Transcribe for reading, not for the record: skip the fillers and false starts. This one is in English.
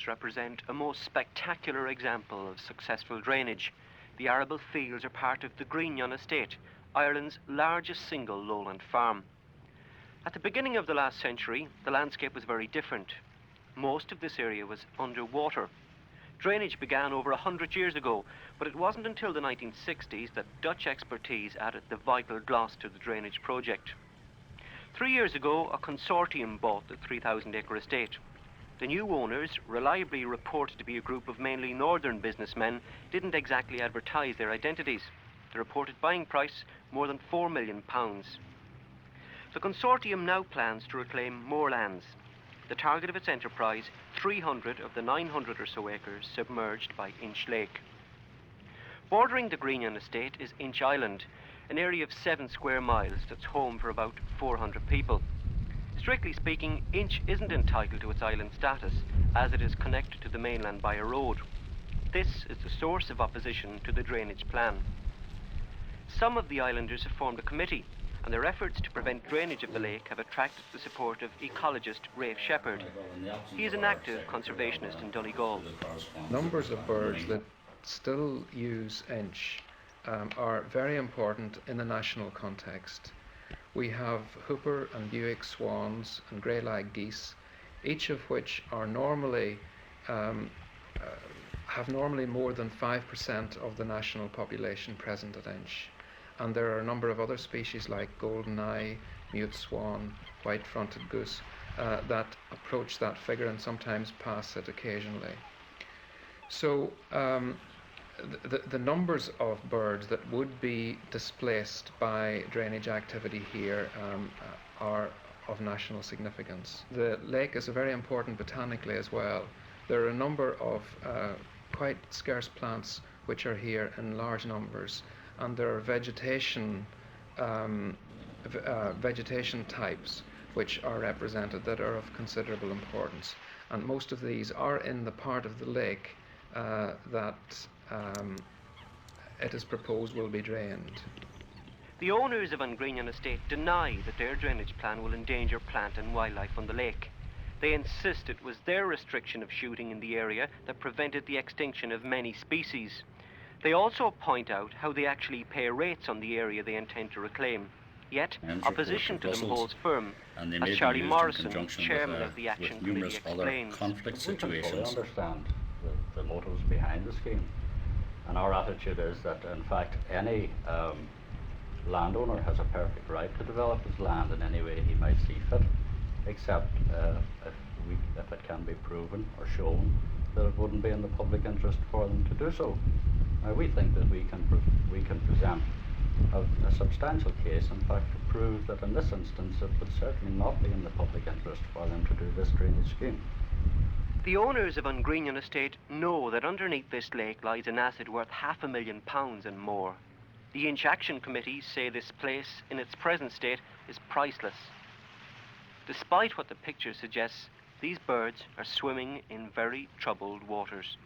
represent a most spectacular example of successful drainage. The arable fields are part of the Grianán Estate, Ireland's largest single lowland farm. At the beginning of the last century, the landscape was very different. Most of this area was underwater. Drainage began over 100 years ago, but it wasn't until the 1960s that Dutch expertise added the vital gloss to the drainage project. 3 years ago, a consortium bought the 3,000-acre estate. The new owners, reliably reported to be a group of mainly northern businessmen, didn't exactly advertise their identities. The reported buying price, more than £4 million. The consortium now plans to reclaim more lands. The target of its enterprise, 300 of the 900 or so acres submerged by Inch Lake. Bordering the Grianán Estate is Inch Island, an area of 7 square miles that's home for about 400 people. Strictly speaking, Inch isn't entitled to its island status, as it is connected to the mainland by a road. This is the source of opposition to the drainage plan. Some of the islanders have formed a committee, and their efforts to prevent drainage of the lake have attracted the support of ecologist Ray Sheppard. He is an active conservationist in Donegal. Numbers of birds that still use Inch are very important in the national context. We have Hooper and Buick swans and grey-lag geese, each of which are normally have normally more than 5% of the national population present at Inch. And there are a number of other species like golden eye, mute swan, white-fronted goose that approach that figure and sometimes pass it occasionally. So the numbers of birds that would be displaced by drainage activity here are of national significance. The lake is very important botanically as well. There are a number of quite scarce plants which are here in large numbers, and there are vegetation types which are represented that are of considerable importance, and most of these are in the part of the lake that it is proposed will be drained. The owners of Grianán Estate deny that their drainage plan will endanger plant and wildlife on the lake. They insist it was their restriction of shooting in the area that prevented the extinction of many species. They also point out how they actually pay rates on the area they intend to reclaim. Yet, opposition to them holds firm, as Charlie Morrison, chairman of the Action Committee, explains. Conflict situations. We understand the motives behind the scheme, and our attitude is that, in fact, any landowner has a perfect right to develop his land in any way he might see fit, except if it can be proven or shown that it wouldn't be in the public interest for them to do so. Now, we think that we can present a substantial case, in fact, to prove that in this instance it would certainly not be in the public interest for them to do this drainage scheme. The owners of Grianán Estate know that underneath this lake lies an asset worth £500,000 and more. The Inch Action Committee say this place, in its present state, is priceless. Despite what the picture suggests, these birds are swimming in very troubled waters.